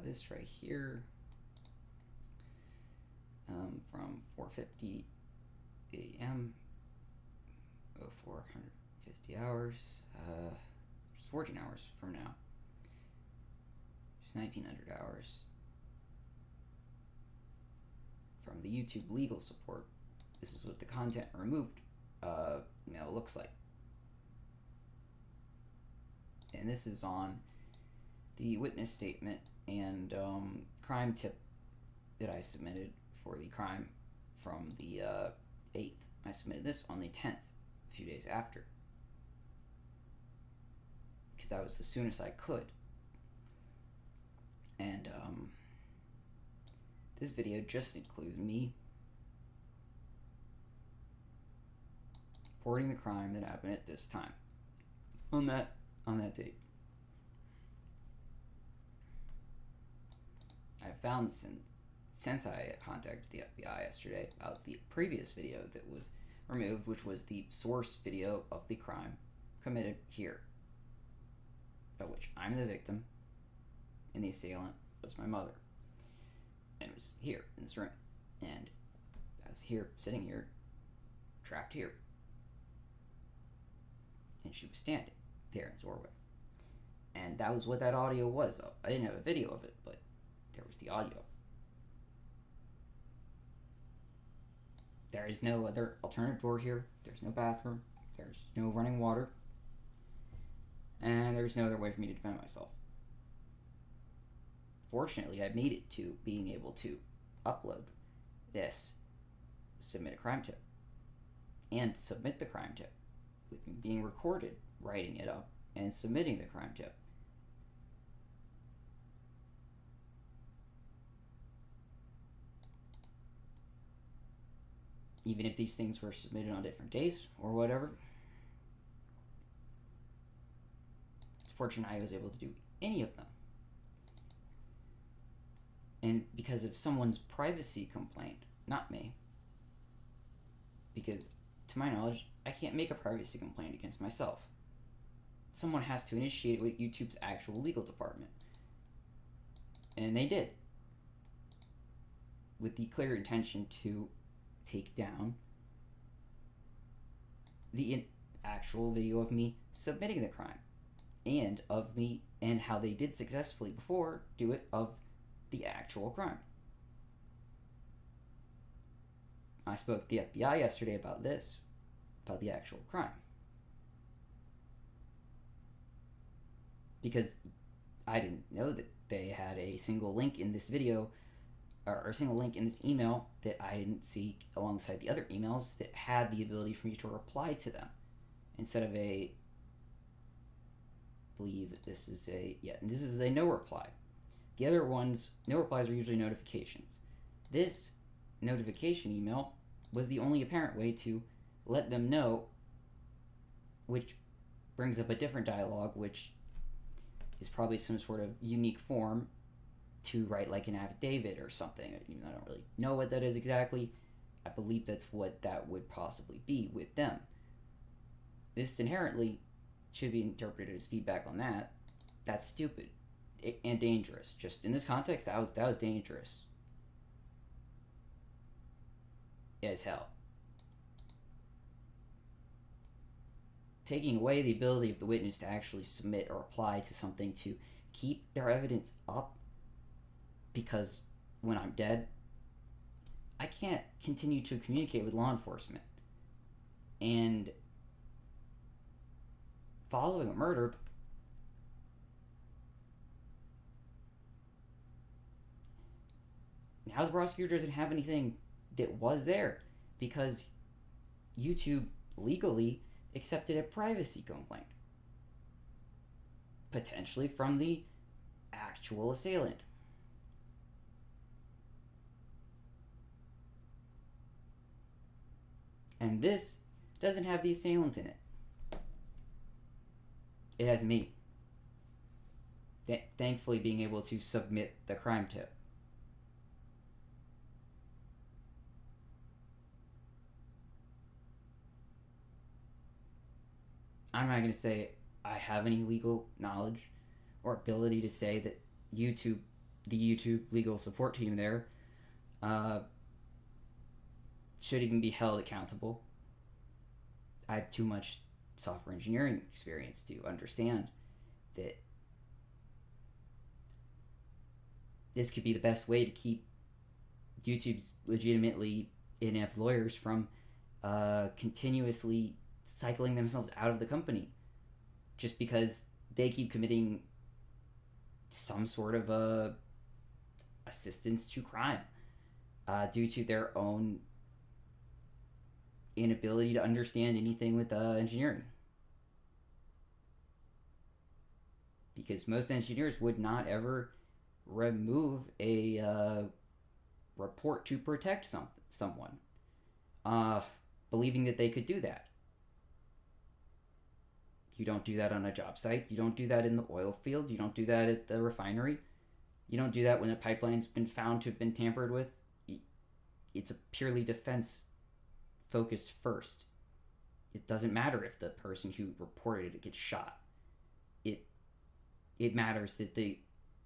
this right here from 4:50 a.m. 450 hours, 14 hours from now. Just 1900 hours from the YouTube legal support. This is what the content removed looks like. And this is on the witness statement and crime tip that I submitted for the crime from the 8th. I submitted this on the 10th, a few days after, because that was the soonest I could. And this video just includes me reporting the crime that happened at this time on that date. I found since I contacted the FBI yesterday about the previous video that was removed, which was the source video of the crime committed here, of which I'm the victim and the assailant was my mother, and it was here in this room, and I was here, sitting here, trapped here, and she was standing there in the doorway. And that was what that audio was of. I didn't have a video of it, but there was the audio. There is no other alternative door here. There's no bathroom. There's no running water. And there's no other way for me to defend myself. Fortunately, I made it to being able to upload this, submit a crime tip, and submit the crime tip, with me being recorded, writing it up, and submitting the crime tip. Even if these things were submitted on different days or whatever, it's fortunate I was able to do any of them. And because of someone's privacy complaint, not me, because to my knowledge, I can't make a privacy complaint against myself. Someone has to initiate it with YouTube's actual legal department. And they did, with the clear intention to take down the actual video of me submitting the crime, and of me, and how they did successfully before do it of the actual crime. I spoke to the FBI yesterday about this, about the actual crime, because I didn't know that they had a single link in this video, or a single link in this email that I didn't see alongside the other emails that had the ability for me to reply to them, instead of a, I believe this is a, yeah, and this is a no reply. The other ones, no replies, are usually notifications. This notification email was the only apparent way to let them know, which brings up a different dialogue, which is probably some sort of unique form to write, like an affidavit or something. I don't really know what that is exactly. I believe that's what that would possibly be with them. This inherently should be interpreted as feedback on that. That's stupid and dangerous. Just in this context, that was dangerous as hell. Taking away the ability of the witness to actually submit or apply to something to keep their evidence up, because when I'm dead, I can't continue to communicate with law enforcement. And following a murder, now the prosecutor doesn't have anything that was there, because YouTube legally accepted a privacy complaint, potentially from the actual assailant. And this doesn't have the assailant in it. It has me. Thankfully being able to submit the crime tip. I'm not going to say I have any legal knowledge or ability to say that YouTube the YouTube legal support team there should even be held accountable. I have too much software engineering experience to understand that this could be the best way to keep YouTube's legitimately inept lawyers from continuously cycling themselves out of the company just because they keep committing some sort of assistance to crime due to their own inability to understand anything with engineering. Because most engineers would not ever remove a report to protect someone, believing that they could do that. You don't do that on a job site. You don't do that in the oil field. You don't do that at the refinery. You don't do that when a pipeline's been found to have been tampered with. It's a purely defense focused first. It doesn't matter if the person who reported it gets shot. It matters that the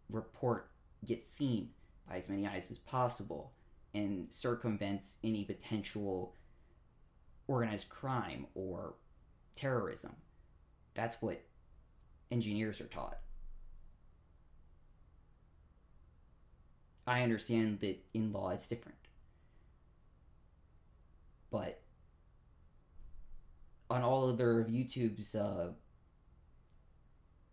report gets seen by as many eyes as possible and circumvents any potential organized crime or terrorism. That's what engineers are taught. I understand that in law it's different. But on all other of YouTube's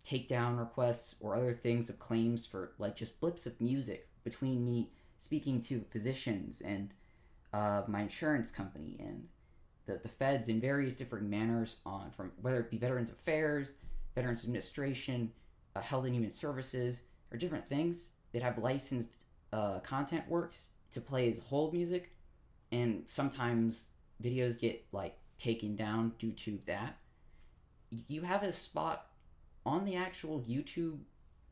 takedown requests or other things of claims for like just blips of music between me speaking to physicians and my insurance company and the feds in various different manners on from whether it be Veterans Affairs, Veterans Administration, Health and Human Services, or different things that have licensed content works to play as hold music, and sometimes videos get like taken down due to that. You have a spot on the actual YouTube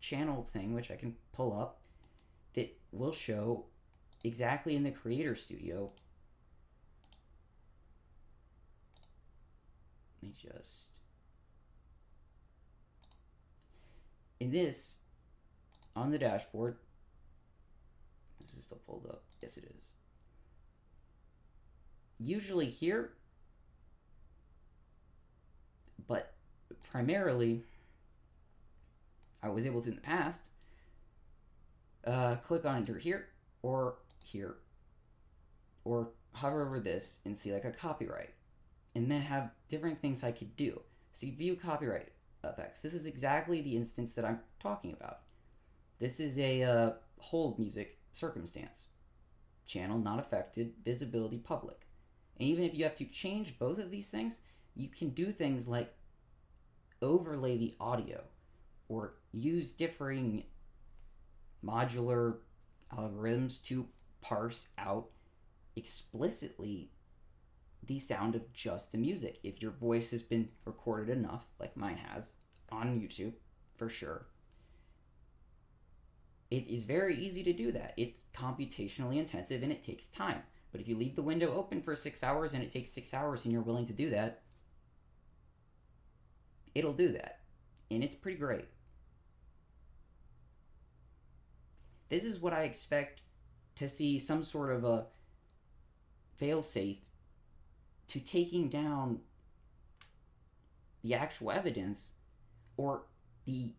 channel thing, which I can pull up, that will show exactly in the Creator Studio. Let me just... In this, on the dashboard, this is still pulled up. Yes, it is. Usually here, but primarily, I was able to in the past, click on enter here, or hover over this and see like a copyright, and then have different things I could do. So you view copyright effects. This is exactly the instance that I'm talking about. This is a hold music circumstance. Channel not affected, visibility public. And even if you have to change both of these things, you can do things like overlay the audio or use differing modular algorithms to parse out explicitly the sound of just the music. If your voice has been recorded enough, like mine has, on YouTube, for sure, it is very easy to do that. It's computationally intensive and it takes time. But if you leave the window open for 6 hours and it takes 6 hours and you're willing to do that, it'll do that. And it's pretty great. This is what I expect to see, some sort of a fail-safe to taking down the actual evidence or the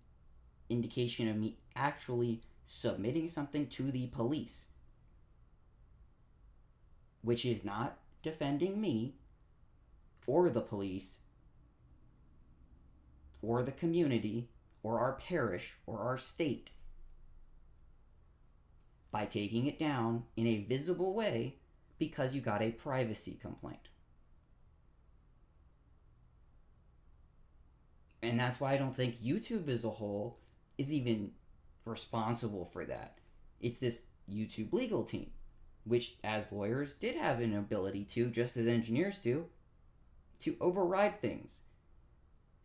indication of me actually submitting something to the police, which is not defending me or the police or the community or our parish or our state, by taking it down in a visible way because you got a privacy complaint. And that's why I don't think YouTube as a whole is even responsible for that. It's this YouTube legal team, which as lawyers did have an ability to, just as engineers do, to override things.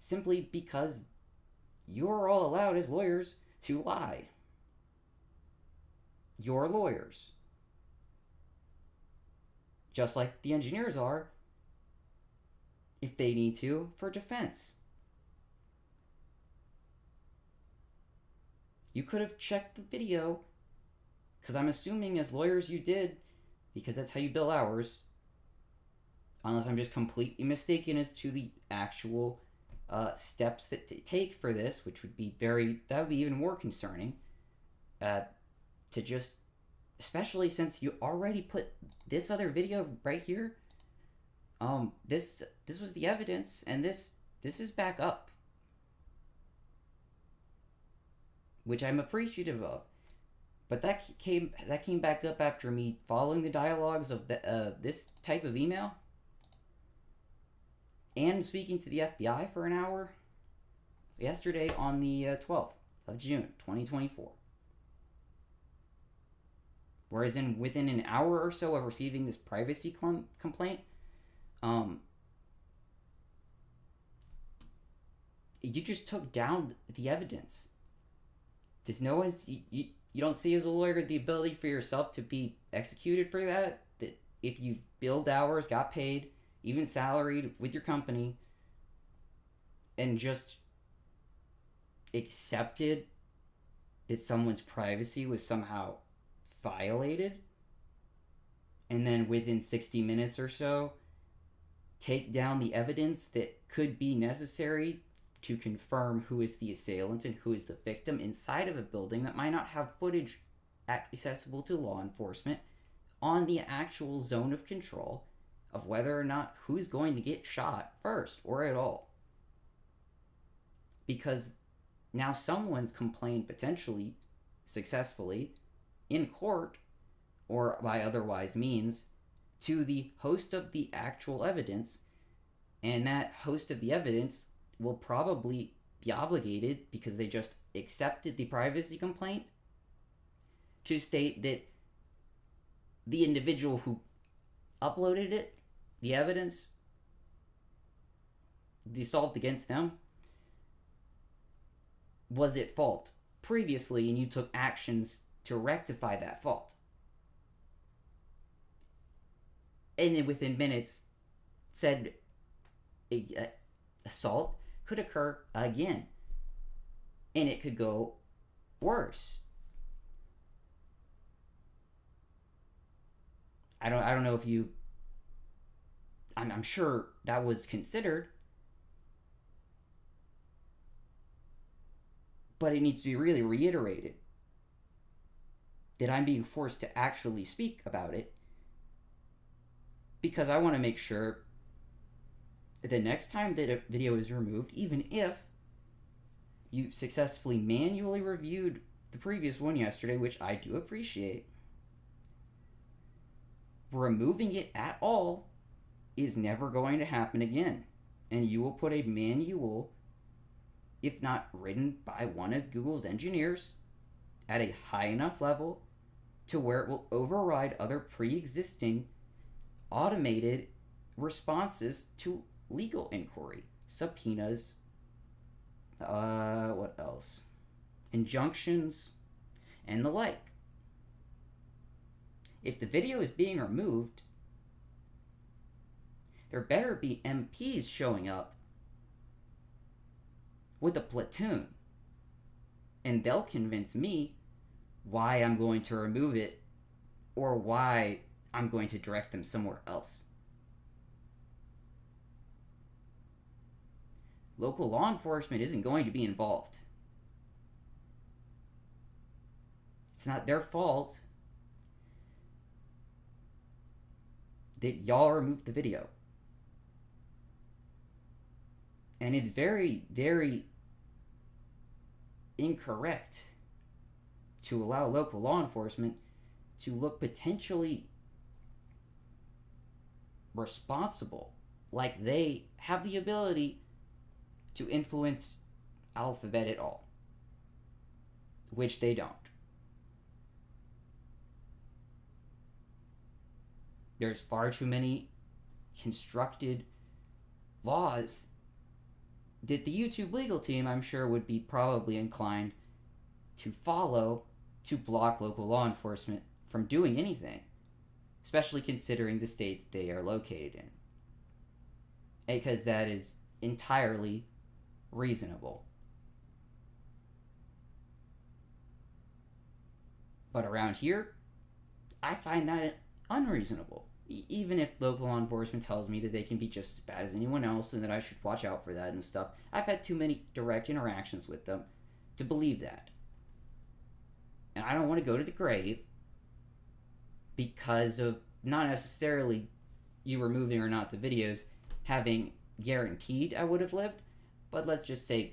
Simply because you're all allowed as lawyers to lie. You're lawyers. Just like the engineers are, if they need to, for defense. You could have checked the video Because I'm assuming as lawyers you did, because that's how you bill hours, unless I'm just completely mistaken as to the actual steps that take for this, which would be that would be even more concerning, to just, especially since you already put this other video right here. This was the evidence, and this is back up, which I'm appreciative of. But that came back up after me following the dialogues of this type of email and speaking to the FBI for an hour yesterday on the 12th of June, 2024. Whereas within an hour or so of receiving this privacy complaint, you just took down the evidence. There's no one's you don't see as a lawyer the ability for yourself to be executed for that if you billed hours, got paid, even salaried with your company, and just accepted that someone's privacy was somehow violated, and then within 60 minutes or so take down the evidence that could be necessary to confirm who is the assailant and who is the victim inside of a building that might not have footage accessible to law enforcement on the actual zone of control of whether or not who's going to get shot first or at all. Because now someone's complained potentially successfully in court or by otherwise means to the host of the actual evidence, and that host of the evidence will probably be obligated, because they just accepted the privacy complaint, to state that the individual who uploaded it, the evidence, the assault against them, was at fault previously, and you took actions to rectify that fault. And then within minutes, said assault could occur again, and it could go worse. I don't know if you. I'm sure that was considered, but it needs to be really reiterated that I'm being forced to actually speak about it, because I want to make sure that the next time that a video is removed, even if you successfully manually reviewed the previous one yesterday, which I do appreciate, removing it at all is never going to happen again. And you will put a manual, if not written by one of Google's engineers, at a high enough level to where it will override other pre-existing automated responses to legal inquiry, subpoenas, what else? Injunctions, and the like. If the video is being removed, there better be MPs showing up with a platoon, and they'll convince me why I'm going to remove it or why I'm going to direct them somewhere else. Local law enforcement isn't going to be involved. It's not their fault that y'all removed the video. And it's very, very incorrect to allow local law enforcement to look potentially responsible, like they have the ability to influence Alphabet at all, which they don't. There's far too many constructed laws that the YouTube legal team, I'm sure, would be probably inclined to follow to block local law enforcement from doing anything, especially considering the state they are located in, because that is entirely reasonable. But around here, I find that unreasonable. Even if local law enforcement tells me that they can be just as bad as anyone else and that I should watch out for that and stuff, I've had too many direct interactions with them to believe that. And I don't want to go to the grave because of not necessarily you removing or not the videos having guaranteed I would have lived, but let's just say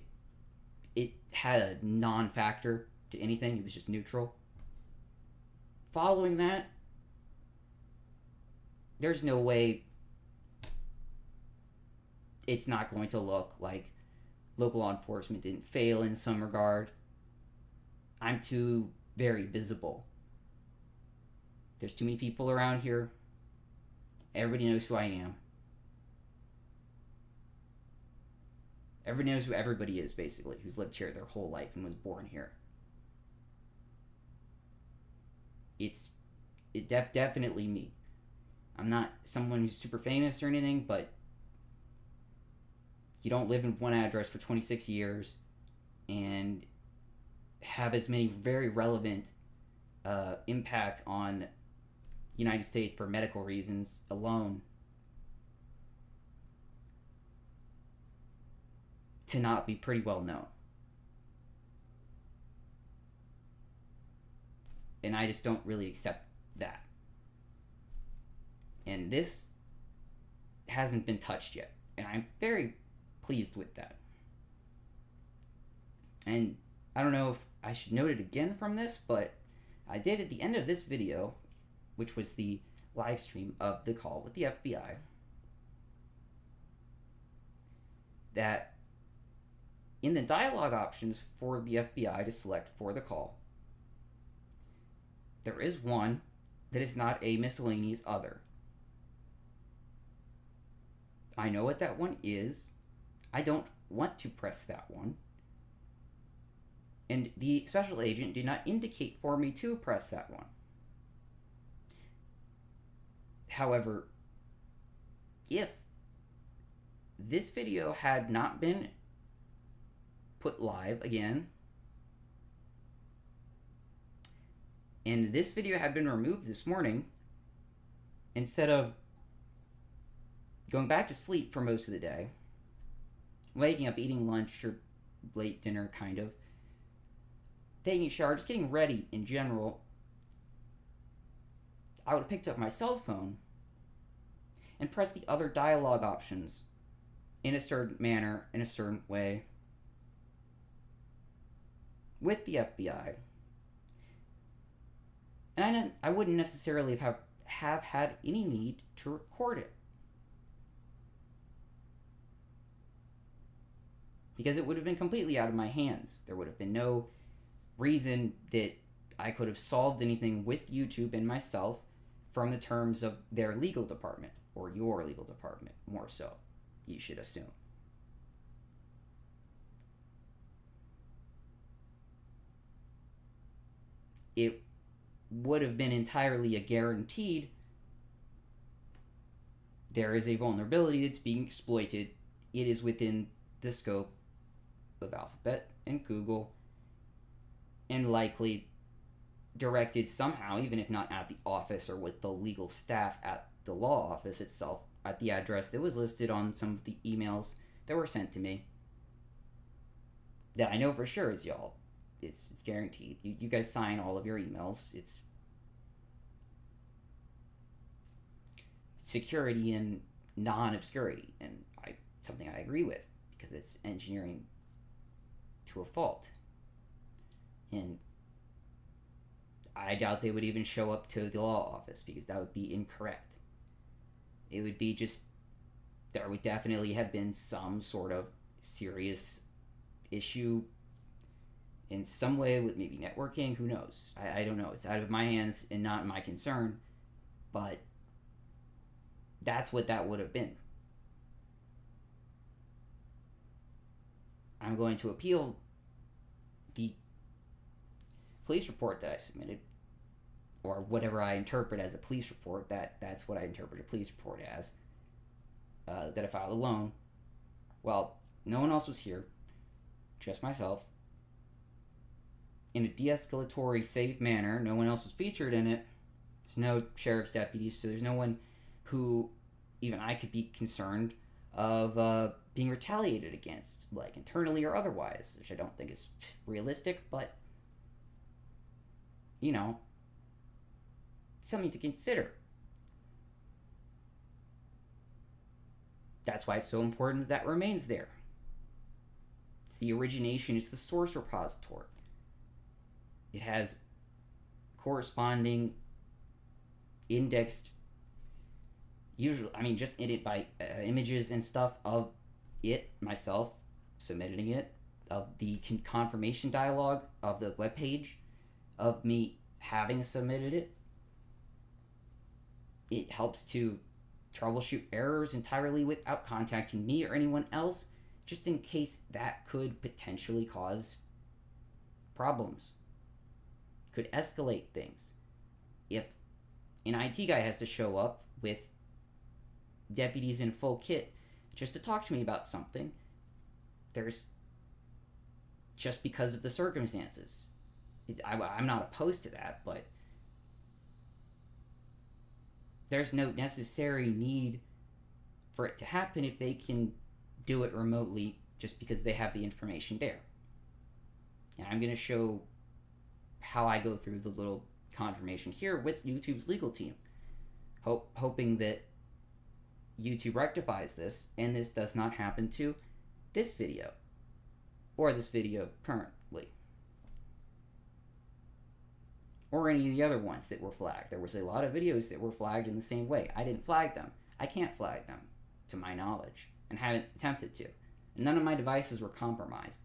it had a non-factor to anything. It was just neutral. Following that, there's no way it's not going to look like local law enforcement didn't fail in some regard. I'm too very visible. There's too many people around here. Everybody knows who I am. Everybody knows who everybody is, basically, who's lived here their whole life and was born here. It's definitely me. I'm not someone who's super famous or anything, but you don't live in one address for 26 years and have as many very relevant impact on United States for medical reasons alone to not be pretty well known. And I just don't really accept that. And this hasn't been touched yet. And I'm very pleased with that. And I don't know if I should note it again from this, but I did at the end of this video, which was the live stream of the call with the FBI, that in the dialogue options for the FBI to select for the call, there is one that is not a miscellaneous other. I know what that one is. I don't want to press that one. And the special agent did not indicate for me to press that one. However, if this video had not been put live again, and this video had been removed this morning, instead of going back to sleep for most of the day, waking up, eating lunch or late dinner, kind of, taking a shower, just getting ready in general, I would have picked up my cell phone and pressed the other dialogue options in a certain manner, in a certain way, with the FBI. And I wouldn't necessarily have had any need to record it. Because it would have been completely out of my hands. There would have been no reason that I could have solved anything with YouTube and myself from the terms of their legal department, or your legal department, more so, you should assume. It would have been entirely a guaranteed there is a vulnerability that's being exploited. It is within the scope of Alphabet and Google, and likely directed somehow, even if not at the office or with the legal staff at the law office itself, at the address that was listed on some of the emails that were sent to me. That I know for sure is y'all. It's guaranteed. You guys sign all of your emails. It's security and non-obscurity, and something I agree with, because it's engineering to a fault. And I doubt they would even show up to the law office, because that would be incorrect. It would be just, there would definitely have been some sort of serious issue in some way with maybe networking, who knows? I don't know. It's out of my hands and not my concern, but that's what that would have been. I'm going to appeal the police report that I submitted, or whatever I interpret as a police report. That's what I interpret a police report as, that I filed alone. Well, no one else was here, just myself. in a de-escalatory, safe manner. No one else was featured in it. There's no sheriff's deputies, so there's no one who even I could be concerned of being retaliated against, like internally or otherwise, which I don't think is realistic, but, you know, something to consider. That's why it's so important that remains there. It's the origination, it's the source repository. It has corresponding indexed, usually, I mean, just in it by images and stuff of it, myself, submitting it, of the confirmation dialogue of the webpage, of me having submitted it. It helps to troubleshoot errors entirely without contacting me or anyone else, just in case that could potentially cause problems. Could escalate things. If an IT guy has to show up with deputies in full kit just to talk to me about something, there's, just because of the circumstances. I'm not opposed to that, but there's no necessary need for it to happen if they can do it remotely just because they have the information there. And I'm going to show how I go through the little confirmation here with YouTube's legal team, hoping that YouTube rectifies this and this does not happen to this video or this video currently or any of the other ones that were flagged. There was a lot of videos that were flagged in the same way. I didn't flag them. I can't flag them to my knowledge and haven't attempted to. And none of my devices were compromised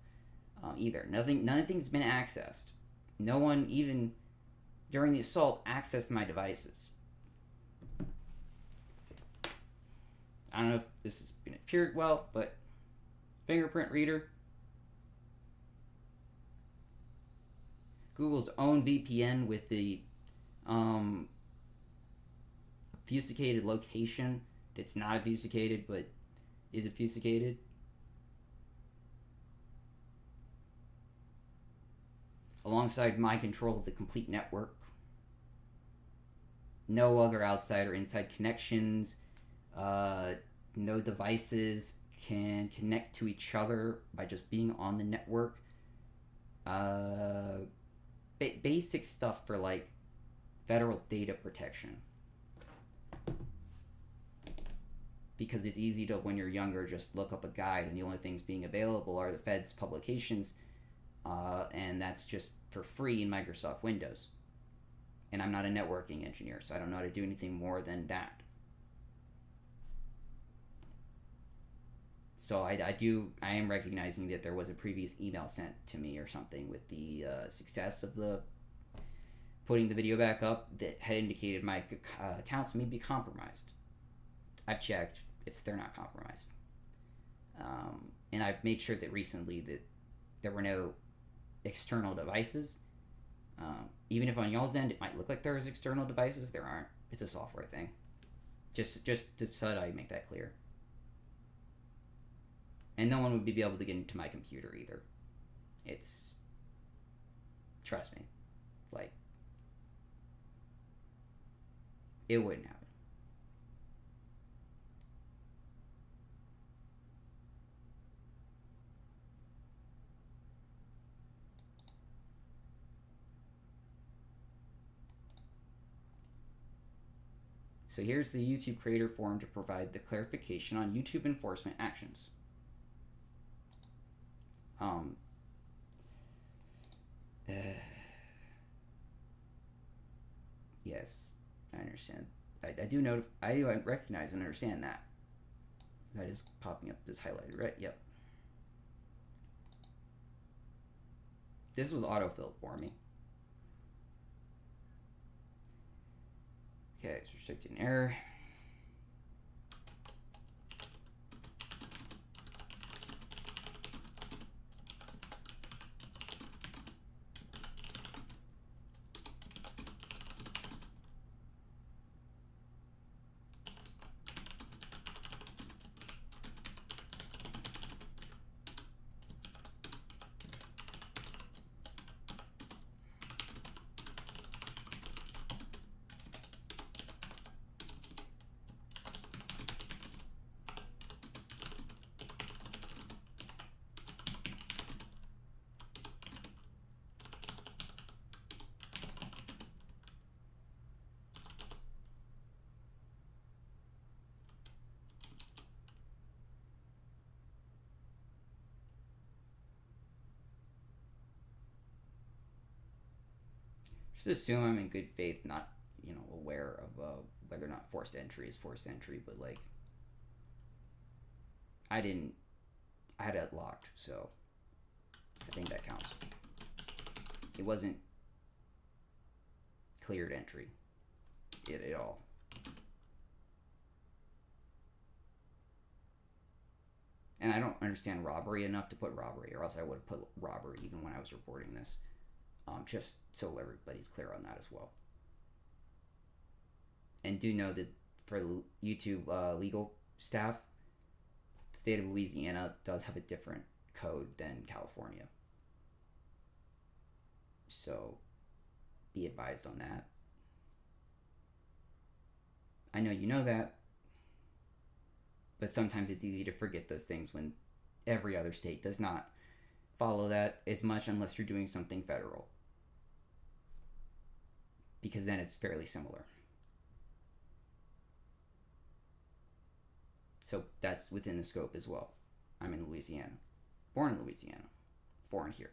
either. Nothing's been accessed. No one, even during the assault, accessed my devices. I don't know if this has been appeared well, but fingerprint reader. Google's own VPN with the obfuscated location that's not obfuscated but is obfuscated. Alongside my control of the complete network. No other outside or inside connections. No devices can connect to each other by just being on the network. Basic stuff for like federal data protection. Because it's easy to, when you're younger, just look up a guide and the only things being available are the Fed's publications. And that's just for free in Microsoft Windows. And I'm not a networking engineer, so I don't know how to do anything more than that. So I am recognizing that there was a previous email sent to me or something with the success of the putting the video back up that had indicated my accounts may be compromised. I've checked, they're not compromised. And I've made sure that recently that there were no external devices. Even if on y'all's end it might look like there's external devices, there aren't. It's a software thing. Just so that I make that clear. And no one would be able to get into my computer either. Trust me, like, it wouldn't happen. So here's the YouTube creator form to provide the clarification on YouTube enforcement actions. Yes, I understand. I do know. I recognize and understand that. That is popping up as highlighted, right? Yep. This was autofilled for me. Okay, it's restricted an error. just assume I'm in good faith, not, aware of whether or not forced entry is forced entry, but like, I had it locked, so I think that counts. It wasn't cleared entry at all. And I don't understand robbery enough to put robbery, or else I would have put robbery even when I was reporting this. Just so everybody's clear on that as well. And do know that for YouTube legal staff, the state of Louisiana does have a different code than California. So be advised on that. I know you know that, but sometimes it's easy to forget those things when every other state does not follow that as much unless you're doing something federal. Because then it's fairly similar. So that's within the scope as well. I'm in Louisiana. Born in Louisiana. Born here.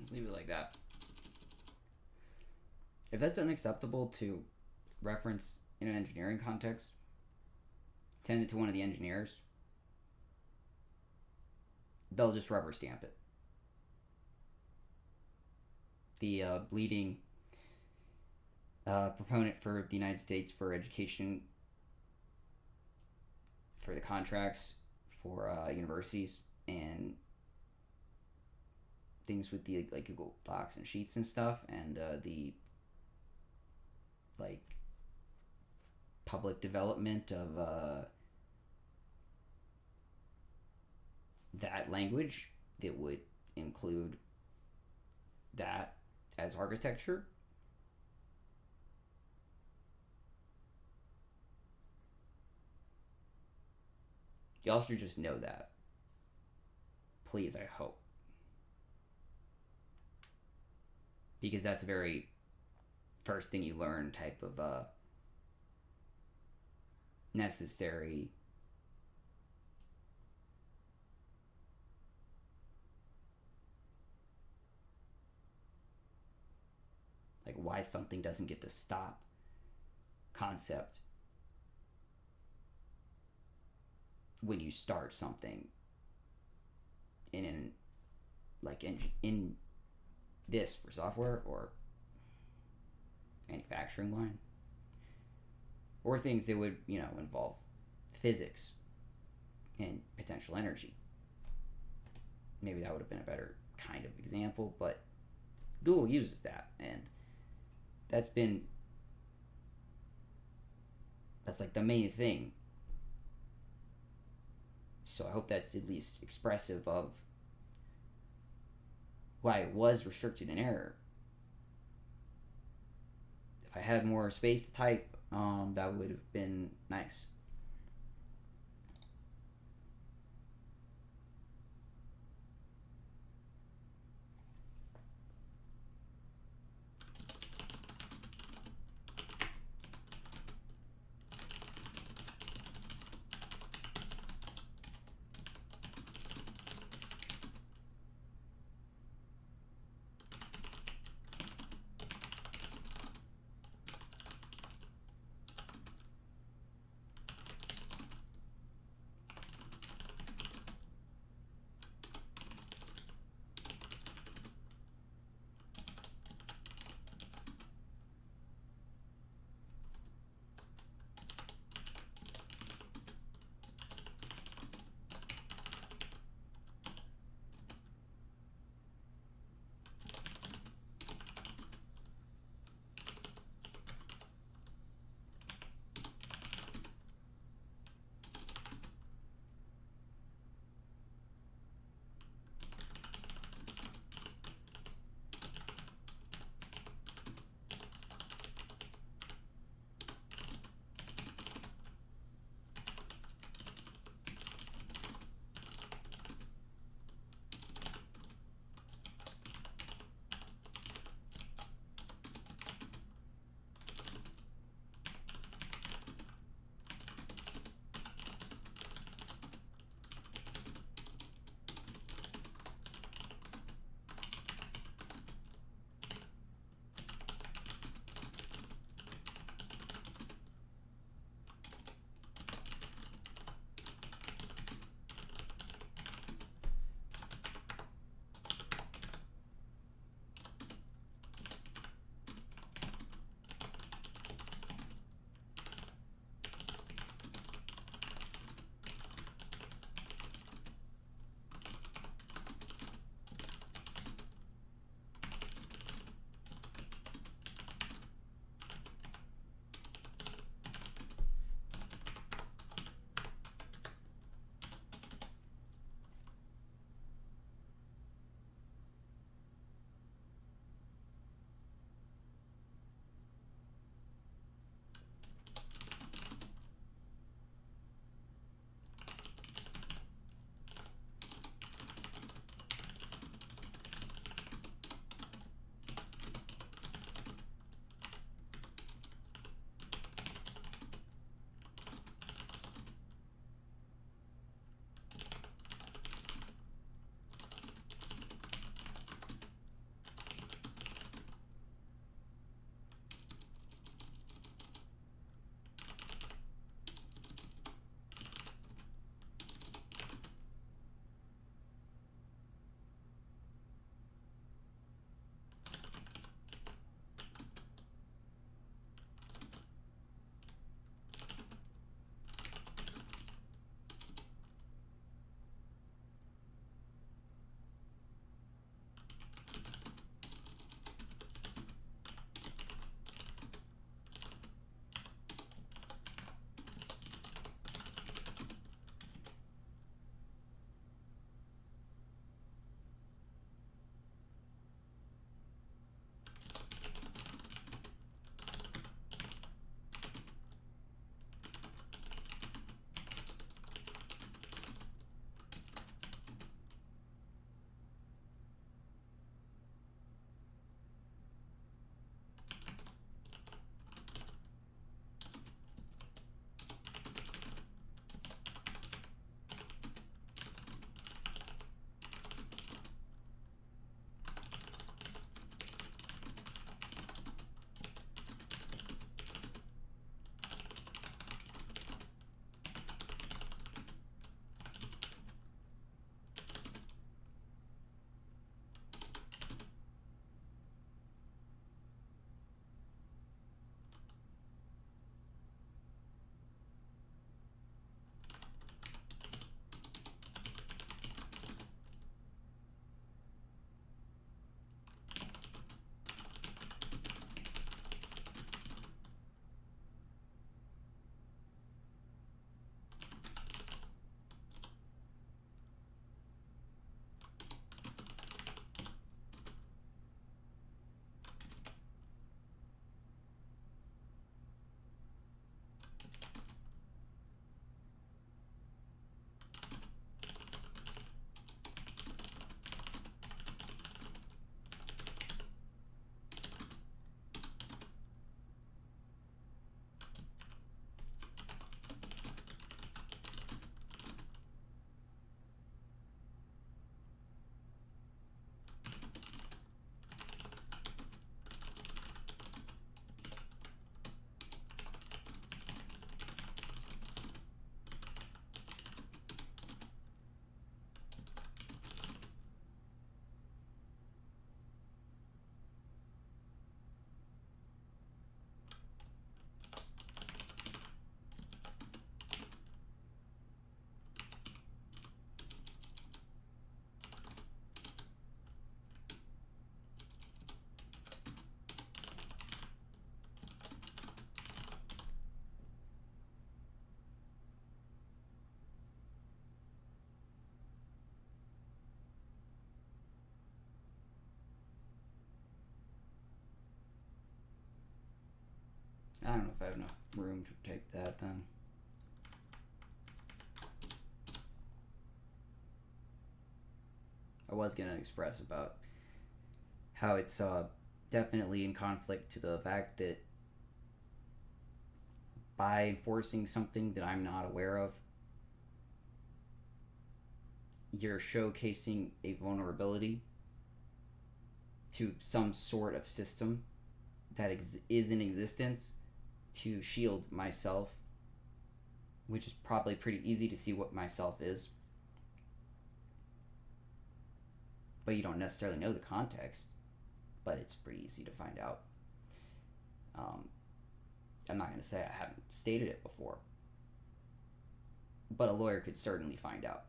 Let's leave it like that. If that's unacceptable to reference in an engineering context, send it to one of the engineers. They'll just rubber stamp it. The leading proponent for the United States for education, for the contracts for universities and things with the like Google Docs and Sheets and stuff, and the like public development of that language that would include that as architecture. Y'all should just know that. Please, I hope. Because that's a very first thing you learn type of necessary like why something doesn't get to stop concept when you start something in this for software or manufacturing line, or things that would, you know, involve physics and potential energy. Maybe that would have been a better kind of example, but Google uses that, and that's like the main thing. So I hope that's at least expressive of why it was restricted in error. If I had more space to type, that would have been nice. don't know if I have enough room to type that then. I was going to express about how it's definitely in conflict to the fact that by enforcing something that I'm not aware of, you're showcasing a vulnerability to some sort of system that is in existence to shield myself, which is probably pretty easy to see what myself is. But you don't necessarily know the context, but it's pretty easy to find out. I'm not going to say I haven't stated it before, but a lawyer could certainly find out.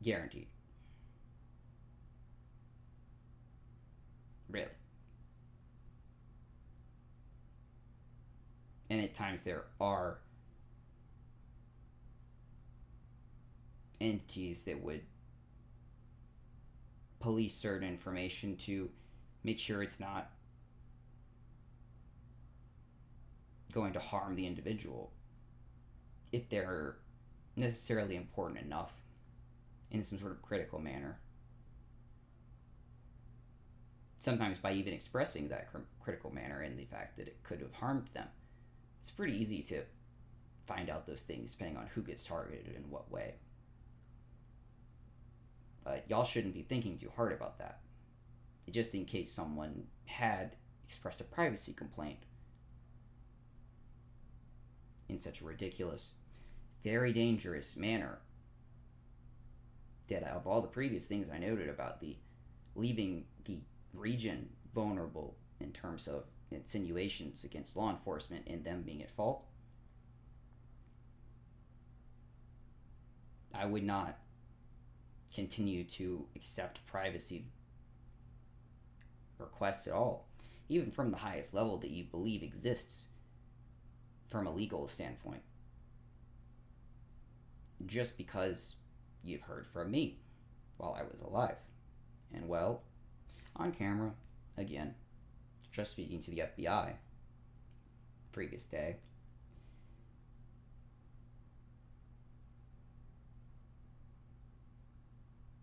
Guaranteed. Really. And at times there are entities that would police certain information to make sure it's not going to harm the individual if they're necessarily important enough in some sort of critical manner. Sometimes by even expressing that critical manner and the fact that it could have harmed them. It's pretty easy to find out those things depending on who gets targeted in what way. But y'all shouldn't be thinking too hard about that. Just in case someone had expressed a privacy complaint in such a ridiculous, very dangerous manner that of all the previous things I noted about the leaving the region vulnerable in terms of insinuations against law enforcement and them being at fault, I would not continue to accept privacy requests at all, even from the highest level that you believe exists from a legal standpoint, just because you've heard from me while I was alive. And well, on camera, again, just speaking to the FBI previous day,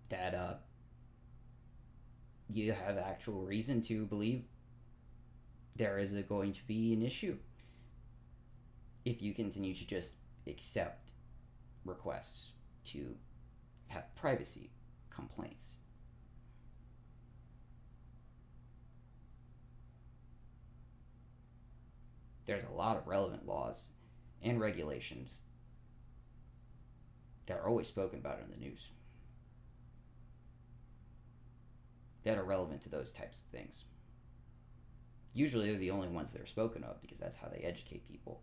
that you have actual reason to believe there is going to be an issue if you continue to just accept requests to have privacy complaints. There's a lot of relevant laws and regulations that are always spoken about in the news that are relevant to those types of things. Usually they're the only ones that are spoken of because that's how they educate people.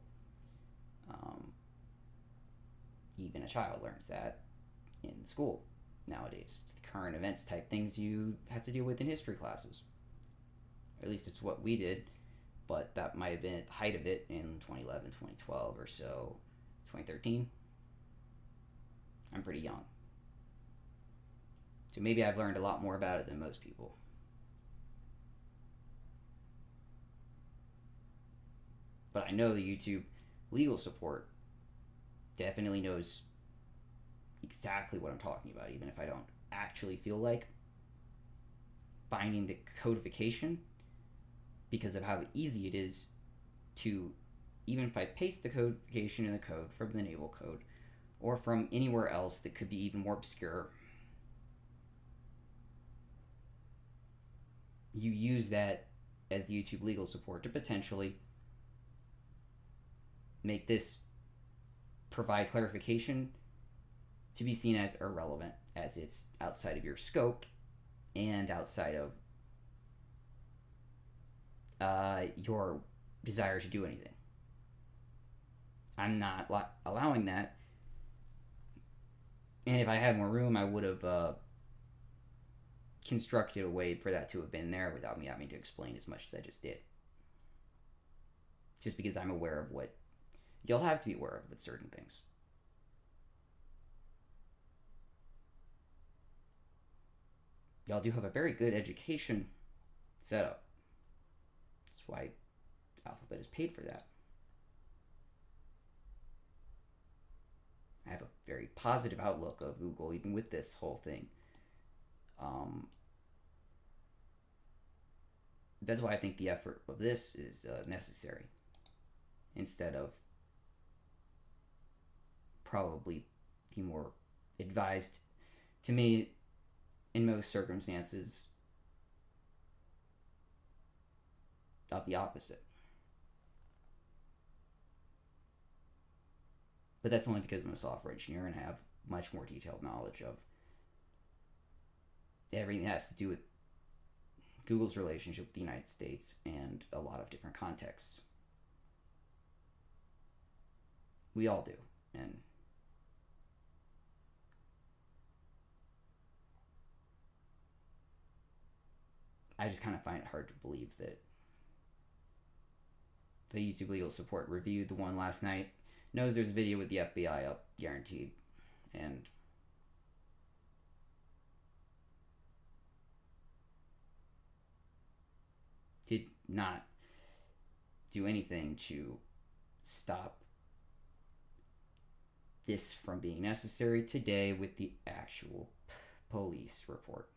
Even a child learns that in school nowadays. It's the current events type things you have to deal with in history classes. Or at least it's what we did, but that might have been at the height of it in 2011, 2012 or so, 2013. I'm pretty young. So maybe I've learned a lot more about it than most people. But I know the YouTube legal support definitely knows exactly what I'm talking about, even if I don't actually feel like finding the codification, because of how easy it is to, even if I paste the codification in the code from the Naval Code or from anywhere else that could be even more obscure, you use that as the YouTube legal support to potentially make this provide clarification to be seen as irrelevant, as it's outside of your scope and outside of your desire to do anything. I'm not allowing that, and if I had more room, I would have constructed a way for that to have been there without me having to explain as much as I just did. Just because I'm aware of what you'll have to be aware of with certain things. Y'all do have a very good education setup. That's why Alphabet is paid for that. I have a very positive outlook of Google, even with this whole thing. That's why I think the effort of this is necessary, instead of probably the more advised, to me, in most circumstances, of the opposite. But that's only because I'm a software engineer and I have much more detailed knowledge of everything that has to do with Google's relationship with the United States and a lot of different contexts. We all do. And I just kind of find it hard to believe that the YouTube legal support reviewed the one last night, knows there's a video with the FBI up, guaranteed, and did not do anything to stop this from being necessary today with the actual police report.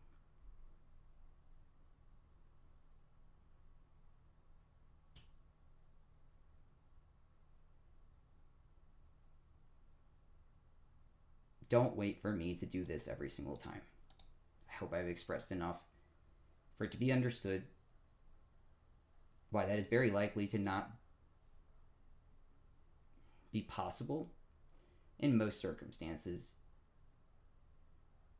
Don't wait for me to do this every single time. I hope I've expressed enough for it to be understood why that is very likely to not be possible in most circumstances,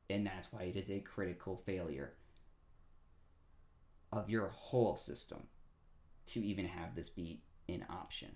and that's why it is a critical failure of your whole system to even have this be an option.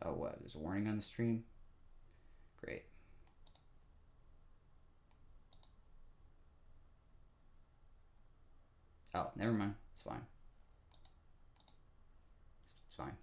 Oh, what? There's a warning on the stream? Great. Oh, never mind. It's fine. It's fine.